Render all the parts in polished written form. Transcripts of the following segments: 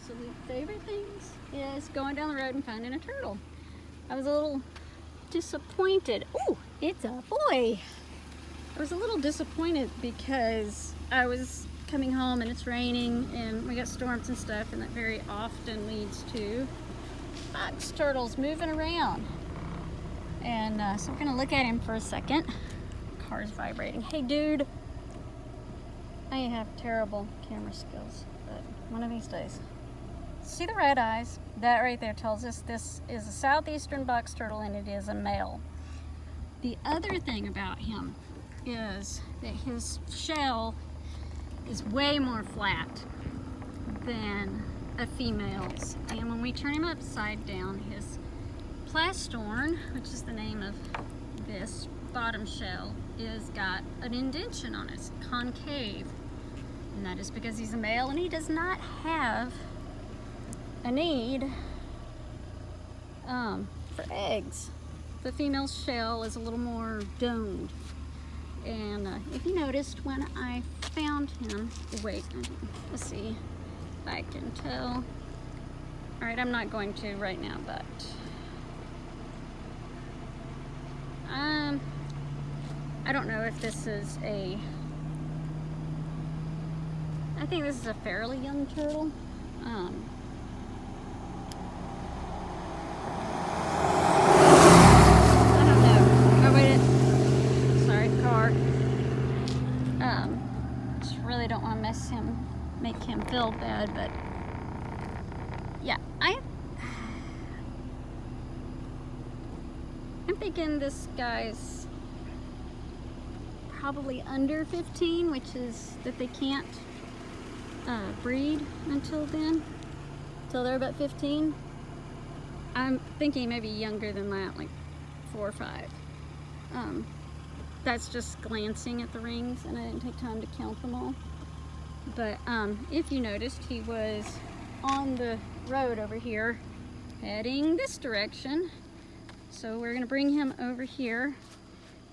absolute favorite things is going down the road and finding a turtle. I was a little disappointed. Oh, it's a boy. I was a little disappointed because I was coming home and it's raining and we got storms and stuff, and that very often leads to box turtles moving around. And so we're gonna look at him for a second. Car's vibrating. Hey dude, I have terrible camera skills, but one of these days. See the red eyes? That right there tells us this is a southeastern box turtle and it is a male. The other thing about him is that his shell is way more flat than a female's. And when we turn him upside down, his plastorn, which is the name of this bottom shell, is got an indentation on it, it's concave. And that is because he's a male and he does not have a need for eggs. The female shell is a little more domed. And if you noticed when I found him, wait, let's see if I can tell. All right, I'm not going to right now, but I don't know if this is I think this is a fairly young turtle. I don't know. Oh wait, sorry, car. Just really don't want to make him feel bad, but yeah, I'm thinking this guy's probably under 15, which is that they can't breed until then, till they're about 15. I'm thinking maybe younger than that, like 4 or 5. That's just glancing at the rings, and I didn't take time to count them all. But if you noticed, he was on the road over here heading this direction. So we're gonna bring him over here,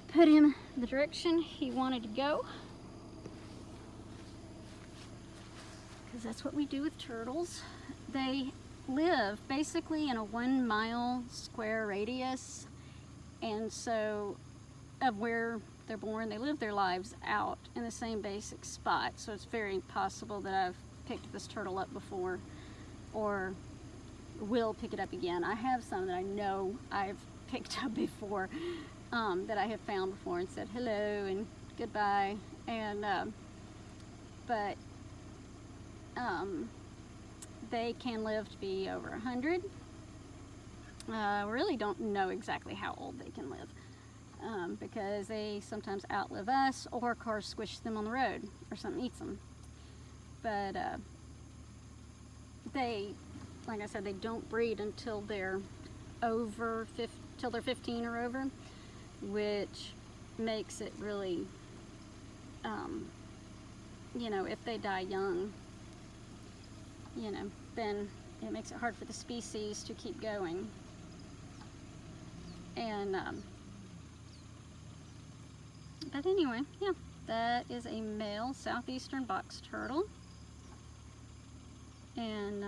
put him the direction he wanted to go, because that's what we do with turtles. They live basically in a 1 mile square radius, and so of where they're born, they live their lives out in the same basic spot. So it's very possible that I've picked this turtle up before or will pick it up again. I have some that I know I've picked up before, that I have found before and said hello and goodbye, and but they can live to be over 100. Really don't know exactly how old they can live, because they sometimes outlive us, or cars squish them on the road or something eats them. But they, like I said, they don't breed until they're over 15 or over, which makes it really, you know, if they die young, you know, then it makes it hard for the species to keep going. And but anyway, yeah, that is a male southeastern box turtle. And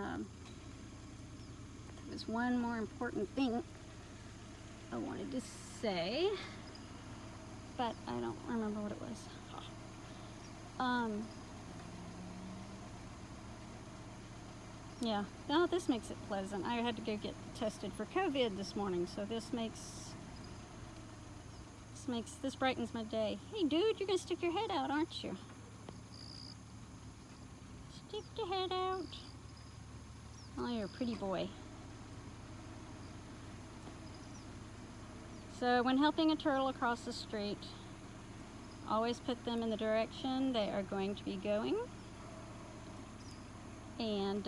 there's one more important thing I wanted to say, but I don't remember what it was. Yeah, no, this makes it pleasant. I had to go get tested for COVID this morning, so this brightens my day. Hey dude, you're gonna stick your head out, aren't you? Stick your head out. Oh, you're a pretty boy. So when helping a turtle across the street, always put them in the direction they are going to be going. And,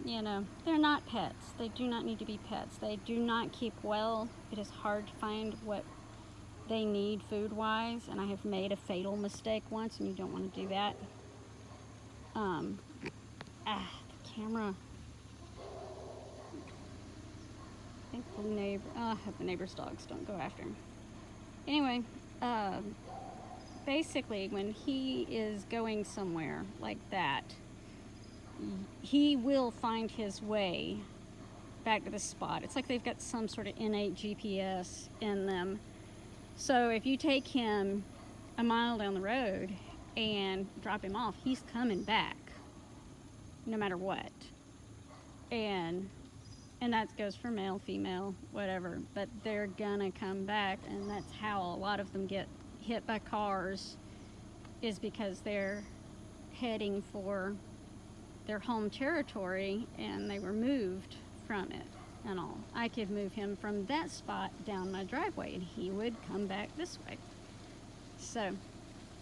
you know, they're not pets. They do not need to be pets. They do not keep well. It is hard to find what they need food-wise, and I have made a fatal mistake once, and you don't want to do that. The camera. I think the neighbor, the neighbor's dogs don't go after him. Anyway, basically when he is going somewhere like that, he will find his way back to the spot. It's like they've got some sort of innate GPS in them. So if you take him a mile down the road and drop him off, he's coming back no matter what. And that goes for male, female, whatever, but they're gonna come back. And that's how a lot of them get hit by cars, is because they're heading for their home territory and they were moved from it and all. I could move him from that spot down my driveway and he would come back this way. So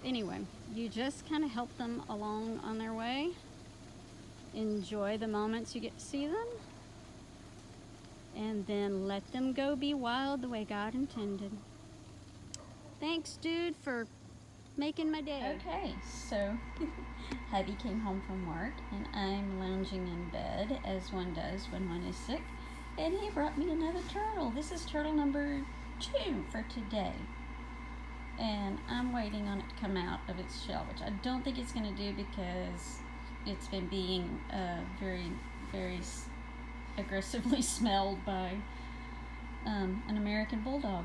anyway, you just kind of help them along on their way. Enjoy the moments you get to see them, and then let them go be wild the way God intended. Thanks, dude, for making my day. Okay, so hubby came home from work and I'm lounging in bed, as one does when one is sick, and he brought me another turtle. This is turtle number 2 for today, and I'm waiting on it to come out of its shell, which I don't think it's going to do because it's been being very, very aggressively smelled by an American bulldog.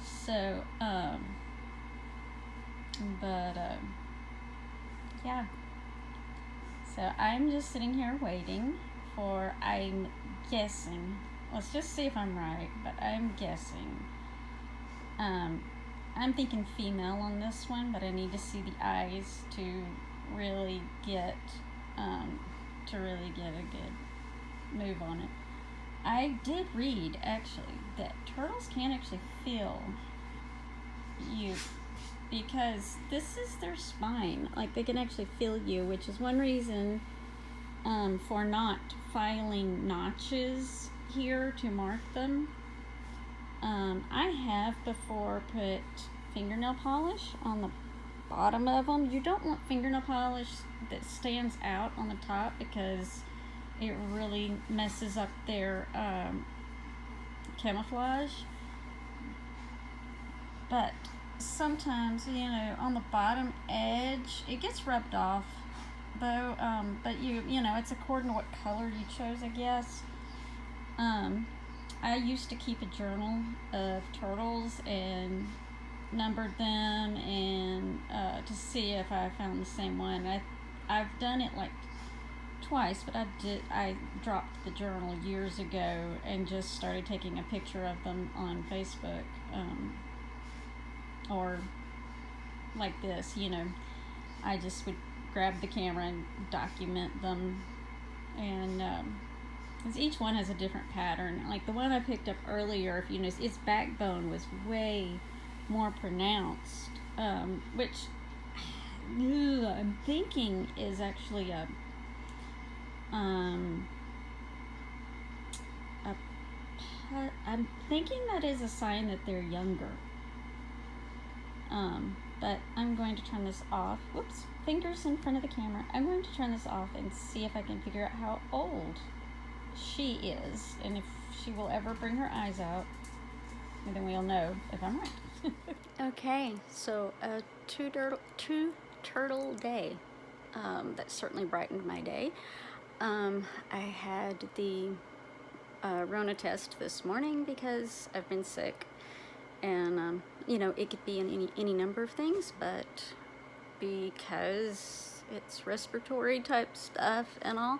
So, yeah. So I'm just sitting here waiting for, I'm guessing, let's just see if I'm right, but I'm guessing, I'm thinking female on this one, but I need to see the eyes to really get a good move on it. I did read actually that turtles can actually feel you, because this is their spine. Like, they can actually feel you, which is one reason for not filing notches here to mark them. I have before put fingernail polish on the bottom of them. You don't want fingernail polish that stands out on the top because it really messes up their camouflage. But sometimes, on the bottom edge, it gets rubbed off, though. But you know, it's according to what color you chose, I guess. I used to keep a journal of turtles and numbered them, and to see if I found the same one. I've done it like twice, but I dropped the journal years ago and just started taking a picture of them on Facebook, or like this, I just would grab the camera and document them, and because each one has a different pattern. Like the one I picked up earlier, if you notice, its backbone was way more pronounced, which I'm thinking is actually I'm thinking that is a sign that they're younger. But I'm going to turn this off. Whoops, fingers in front of the camera. I'm going to turn this off and see if I can figure out how old she is, and if she will ever bring her eyes out, and then we'll know if I'm right. Okay, so a two turtle day. That certainly brightened my day. I had the Rona test this morning because I've been sick, and it could be in any number of things, but because it's respiratory type stuff and all,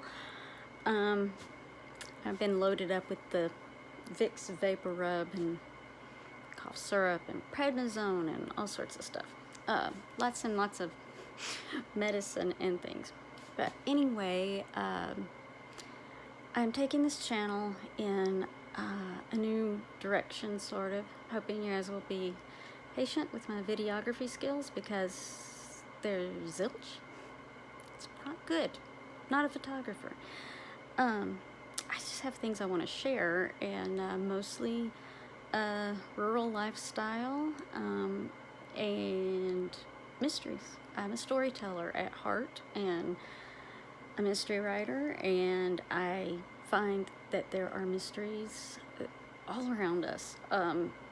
I've been loaded up with the Vicks Vapor Rub and cough syrup and prednisone and all sorts of stuff. Lots and lots of medicine and things. But anyway, I'm taking this channel in a new direction, sort of. Hoping you guys will be patient with my videography skills, because they're zilch. It's not good. Not a photographer. I just have things I want to share, and mostly rural lifestyle and mysteries. I'm a storyteller at heart and a mystery writer, and I find that there are mysteries all around us,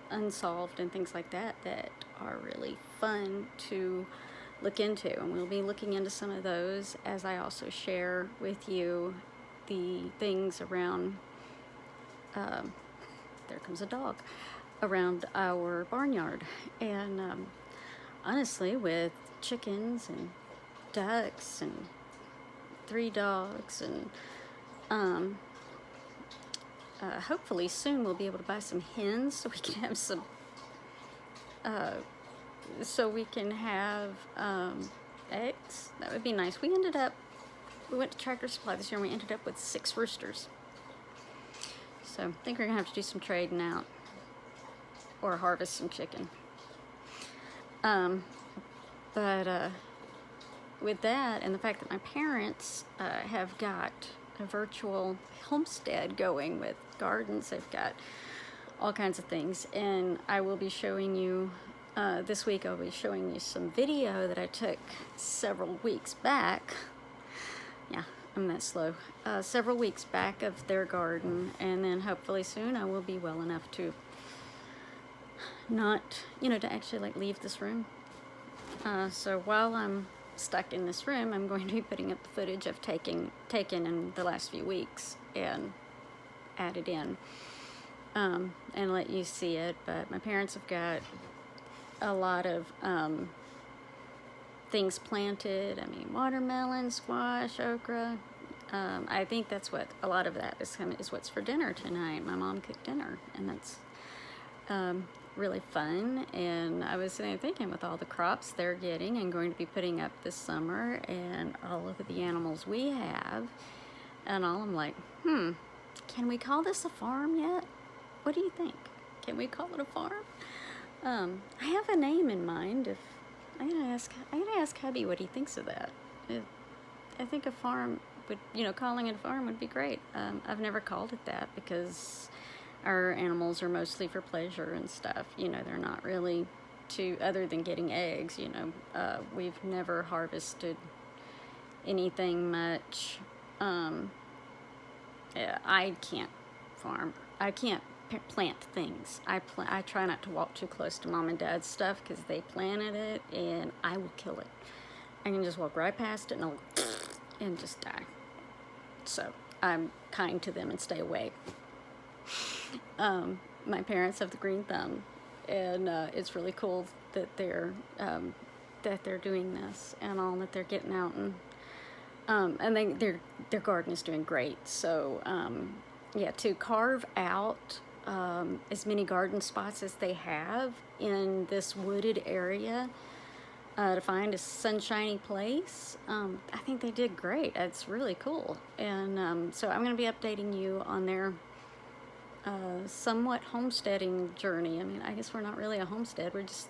unsolved and things like that, that are really fun to look into, and we'll be looking into some of those as I also share with you the things around, there comes a dog, around our barnyard. And honestly, with chickens and ducks and 3 dogs, and hopefully soon we'll be able to buy some hens so we can have some eggs. That would be nice. We went to Tractor Supply this year and we ended up with 6 roosters. So I think we're gonna have to do some trading out or harvest some chicken. But with that and the fact that my parents have got a virtual homestead going with gardens, they've got all kinds of things, and I will be showing you this week. I'll be showing you some video that I took several weeks back. Yeah, I'm that slow. Several weeks back of their garden, and then hopefully soon I will be well enough to not, to actually like leave this room. So while I'm stuck in this room, I'm going to be putting up the footage I've taken in the last few weeks and add it in and let you see it. But my parents have got a lot of things planted. I mean, watermelon, squash, okra. I think that's what a lot of that is what's for dinner tonight. My mom cooked dinner, and that's really fun. And I was thinking, with all the crops they're getting and going to be putting up this summer, and all of the animals we have, and all, I'm like, can we call this a farm yet? What do you think? Can we call it a farm? I have a name in mind. If I'm gonna ask hubby what he thinks of that. I think a farm would, calling it a farm would be great. I've never called it that because our animals are mostly for pleasure and stuff. They're not really other than getting eggs. We've never harvested anything much. I can't farm. I can't plant things. I try not to walk too close to mom and dad's stuff because they planted it, and I will kill it. I can just walk right past it and I'll and just die. So I'm kind to them and stay away. My parents have the green thumb, and it's really cool that they're doing this and all, that they're getting out, and their garden is doing great. So yeah, to carve out as many garden spots as they have in this wooded area, to find a sunshiny place, I think they did great. It's really cool. And so I'm going to be updating you on their somewhat homesteading journey. I mean, I guess we're not really a homestead. We're just,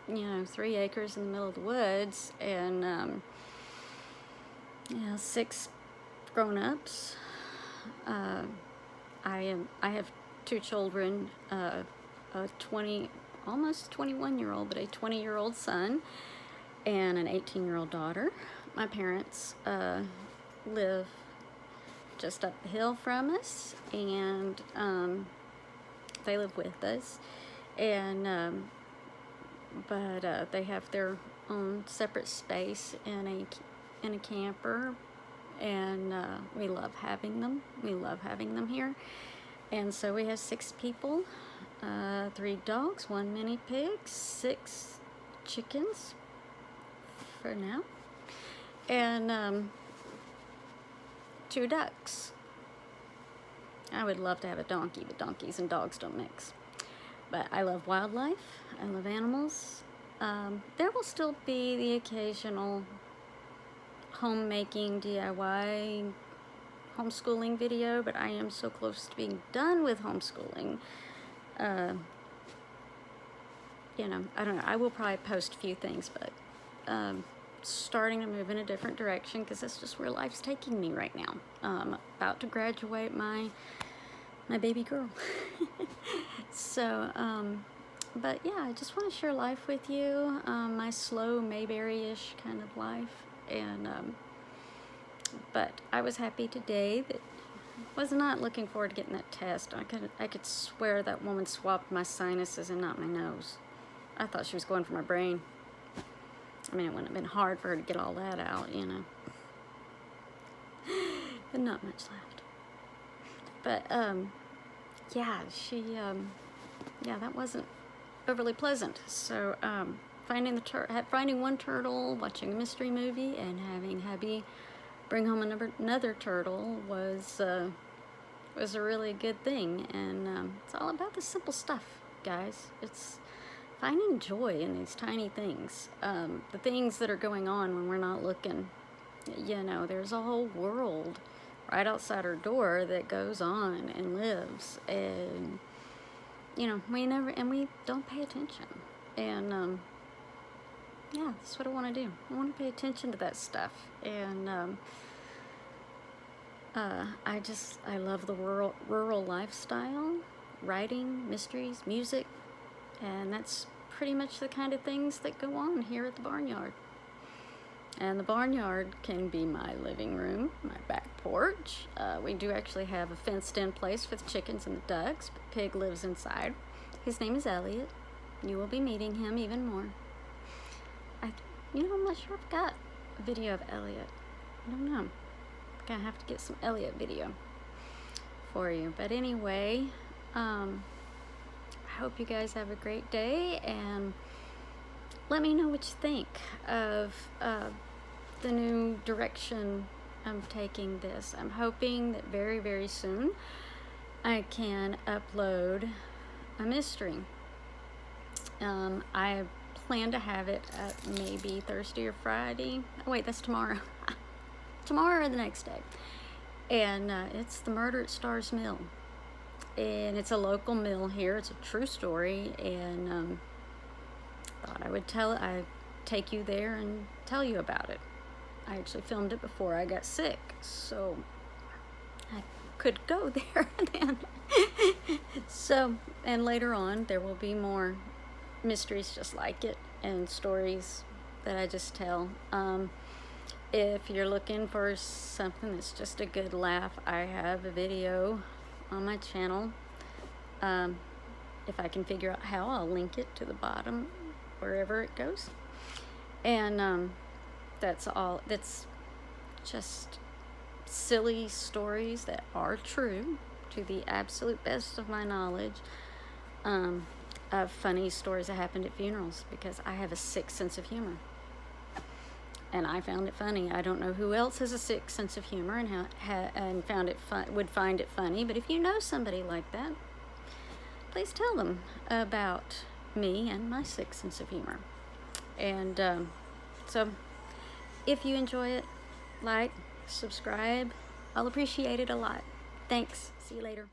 3 acres in the middle of the woods, and 6 grown-ups. I have 2 children, a almost 21-year-old, but a 20-year-old son, and an 18-year-old daughter. My parents live just up the hill from us, and they live with us, and but they have their own separate space in a camper, and we love having them. We love having them here. And so we have 6 people, 3 dogs, 1 mini pig, 6 chickens for now, and 2 ducks. I would love to have a donkey, but donkeys and dogs don't mix. But I love wildlife. I love animals. There will still be the occasional homemaking DIY homeschooling video, but I am so close to being done with homeschooling. I don't know. I will probably post a few things, but starting to move in a different direction because that's just where life's taking me right now. About to graduate my baby girl. So, but yeah, I just want to share life with you, my slow Mayberry-ish kind of life, and but I was happy today that was not looking forward to getting that test. I could swear that woman swabbed my sinuses and not my nose. I thought she was going for my brain. I mean, it wouldn't have been hard for her to get all that out, you know. But not much left. But, yeah, yeah, that wasn't overly pleasant. So, finding one turtle, watching a mystery movie, and having hubby bring home another turtle was a really good thing. And it's all about the simple stuff, guys. It's finding joy in these tiny things, the things that are going on when we're not looking. You know, there's a whole world right outside our door that goes on and lives, and you know, we don't pay attention. And yeah, that's what I want to do. I want to pay attention to that stuff. And I love the rural lifestyle, writing, mysteries, music, and that's pretty much the kind of things that go on here at the barnyard. And the barnyard can be my living room, my back porch. We do actually have a fenced-in place for the chickens and the ducks, but Pig lives inside. His name is Elliot. You will be meeting him even more. I'm not sure I've got a video of Elliot. I don't know. I'm gonna have to get some Elliot video for you. But anyway, I hope you guys have a great day, and let me know what you think of the new direction I'm taking this. I'm hoping that very, very soon I can upload a mystery. I plan to have it at maybe Thursday or Friday. Oh wait, that's tomorrow. Tomorrow or the next day. And it's The Murder at Starr's Mill. And it's a local mill here. It's a true story. And thought I'd take you there and tell you about it. I actually filmed it before I got sick, so I could go there then. So, and later on there will be more mysteries just like it, and stories that I just tell. If you're looking for something that's just a good laugh, I have a video on my channel. If I can figure out how, I'll link it to the bottom wherever it goes. And that's just silly stories that are true to the absolute best of my knowledge, of funny stories that happened at funerals, because I have a sick sense of humor and I found it funny. I don't know who else has a sick sense of humor and would find it funny, but if you know somebody like that, please tell them about me and my sick sense of humor. And so if you enjoy it, like, subscribe. I'll appreciate it a lot. Thanks. See you later.